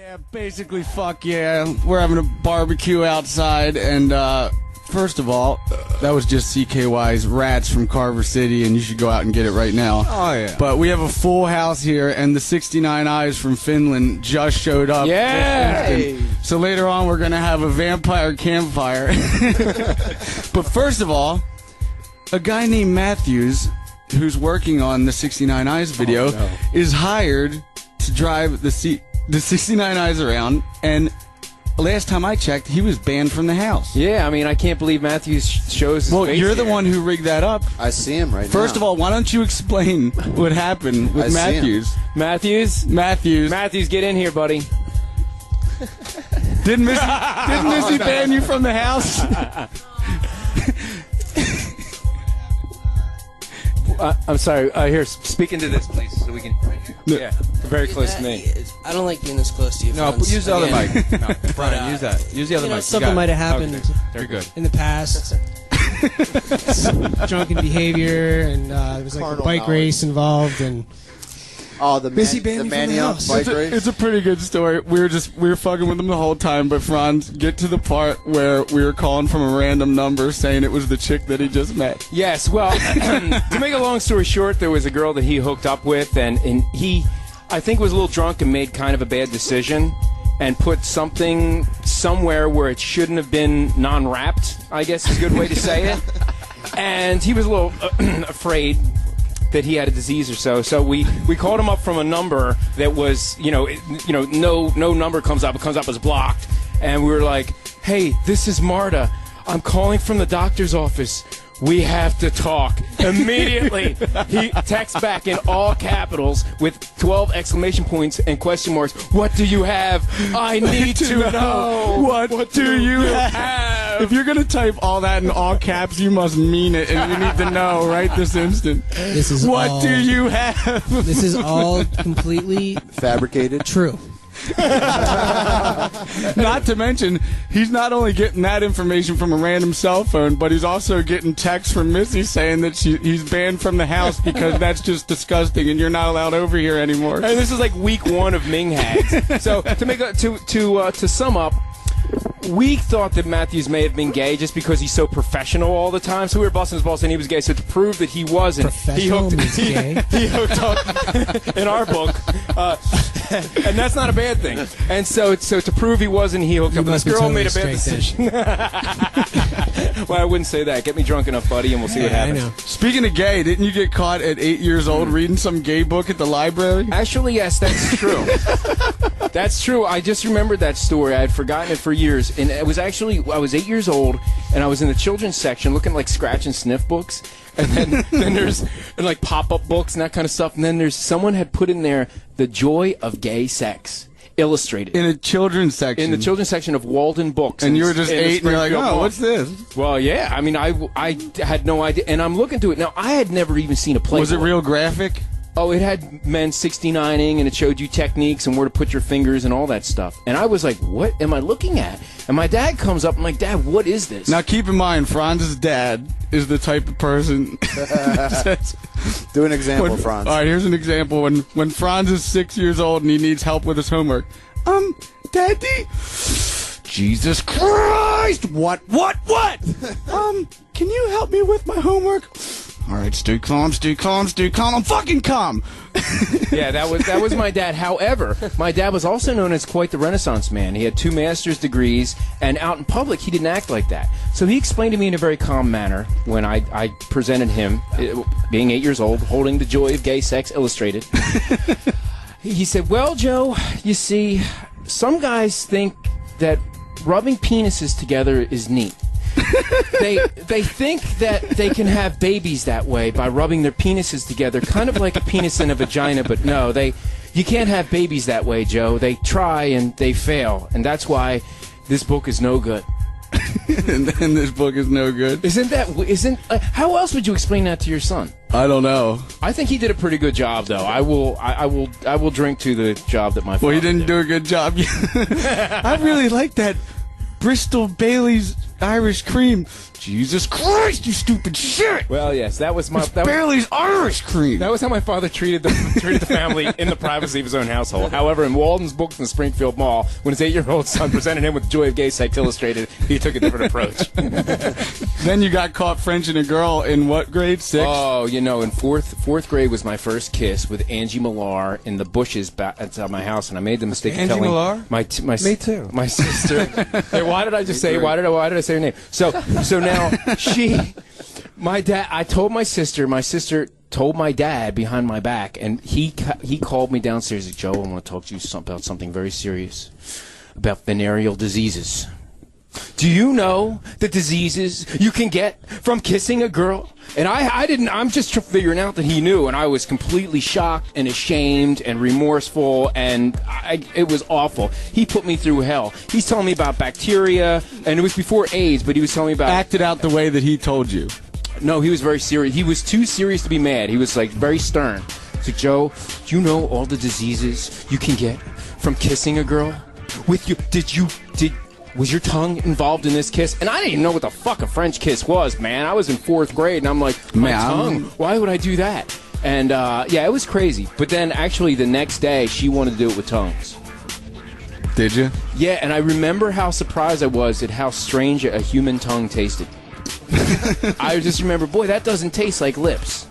Yeah, basically, fuck yeah. We're having a barbecue outside, and first of all, that was just CKY's Rats from Carver City, and you should go out and get it right now. Oh, yeah. But we have a full house here, and the 69 Eyes from Finland just showed up. Yeah! So later on, we're going to have a vampire campfire. But first of all, a guy named Matthews, who's working on the 69 Eyes video, is hired to drive the 69 Eyes around, and last time I checked, he was banned from the house. Yeah, I mean, I can't believe Matthews shows his Well, face you're the here. one who rigged that up. I see him right now. First of all, why don't you explain what happened with Matthews? Matthews, get in here, buddy. Didn't Missy ban you from the house? I'm sorry. Here, speak into this, please, so we can. Yeah, very close to me. I don't like being this close to you. No, friends. use the other Again. mic. No, Brian, use that. Use the other mic. Something might have happened You're good. in the past. Drunken behavior, and there was like Carnal a bike knowledge. race involved, and the Missy banned me from the Maniac house. bike race. It's a pretty good story. We were fucking with him the whole time, but Franz, get to the part where we were calling from a random number saying it was the chick that he just met. Yes, well, to make a long story short, there was a girl that he hooked up with, and he, I think, was a little drunk and made kind of a bad decision and put something somewhere where it shouldn't have been non-wrapped, I guess is a good way to say it. And he was a little afraid that he had a disease or so. So we called him up from a number that was, no number comes up. It comes up as blocked. And we were like, hey, this is Marta. I'm calling from the doctor's office. We have to talk. Immediately, he texts back in all capitals with 12 exclamation points and question marks. What do you have? I need to know. What do you have? If you're going to type all that in all caps, you must mean it, and you need to know right this instant. this is What all, do you have? This is all completely Fabricated. true. Not to mention, he's not only getting that information from a random cell phone, but he's also getting texts from Missy saying that he's banned from the house because that's just disgusting and you're not allowed over here anymore. And this is like week one of Ming Hags. So to sum up, we thought that Matthews may have been gay just because he's so professional all the time. So we were busting his balls saying he was gay. So to prove that he wasn't, he hooked up in our book. And that's not a bad thing. And so to prove he wasn't, he hooked up. must This be girl totally made a bad straight decision. Well, I wouldn't say that. Get me drunk enough, buddy, and we'll see what I happens. know. Speaking of gay, didn't you get caught at 8 years old reading some gay book at the library? Actually, yes, that's true. That's true. I just remembered that story. I had forgotten it for years. And it was actually, I was 8 years old, and I was in the children's section looking at like scratch and sniff books. And then there's like pop-up books and that kind of stuff. And then there's someone had put in there The Joy of Gay Sex, illustrated. In a children's section. In the children's section of Walden Books. And you were just 8 and you're like, oh, what's this? Well, yeah. I mean, I had no idea. And I'm looking through it. Now, I had never even seen a Playboy. Was it real graphic? Oh, it had men 69ing, and it showed you techniques and where to put your fingers and all that stuff. And I was like, what am I looking at? And my dad comes up, and I'm like, Dad, what is this? Now, keep in mind, Franz's dad is the type of person... Do an example, Franz. All right, here's an example. When Franz is 6 years old and he needs help with his homework. Daddy... Jesus Christ! What? Can you help me with my homework? All right, stay calm. I'm fucking calm. Yeah, that was my dad. However, my dad was also known as quite the Renaissance man. He had 2 master's degrees, and out in public, he didn't act like that. So he explained to me in a very calm manner when I presented him, being 8 years old, holding The Joy of Gay Sex Illustrated. He said, well, Joe, you see, some guys think that rubbing penises together is neat. They think that they can have babies that way by rubbing their penises together, kind of like a penis and a vagina, but no, you can't have babies that way, Joe. They try and they fail, and that's why this book is no good. And then this book is no good. How else would you explain that to your son? I don't know. I think he did a pretty good job, though. I will drink to the job that my father Well, he didn't did. do a good job. I really like that Bristol Bailey's Irish cream. Jesus Christ, you stupid shit! Well, yes, that was my. Bailey's Irish cream. That was how my father treated the family in the privacy of his own household. However, in Walden's books in the Springfield Mall, when his 8-year-old son presented him with Joy of Gay Sex Illustrated, he took a different approach. Then you got caught Frenching a girl in what grade? 6th? Oh, in fourth grade was my first kiss with Angie Millar in the bushes outside my house, and I made the mistake of Angie telling Millar? Me too. My sister. Hey, why did I just say? Why did I say her name? So now my dad. I told my sister. My sister told my dad behind my back, and he called me downstairs. Like, Joe, I want to talk to you about something very serious, about venereal diseases. Do you know the diseases you can get from kissing a girl? And I didn't. I'm just figuring out that he knew, and I was completely shocked and ashamed and remorseful, and it was awful. He put me through hell. He's telling me about bacteria, and it was before AIDS, but he was telling me about. Acted out the way that he told you. No, he was very serious. He was too serious to be mad. He was like very stern. He's like, Joe, do you know all the diseases you can get from kissing a girl? Was your tongue involved in this kiss? And I didn't even know what the fuck a French kiss was, man. I was in 4th grade, and I'm like, my tongue? Why would I do that? And, yeah, it was crazy. But then, actually, the next day, she wanted to do it with tongues. Did you? Yeah, and I remember how surprised I was at how strange a human tongue tasted. I just remember, boy, that doesn't taste like lips.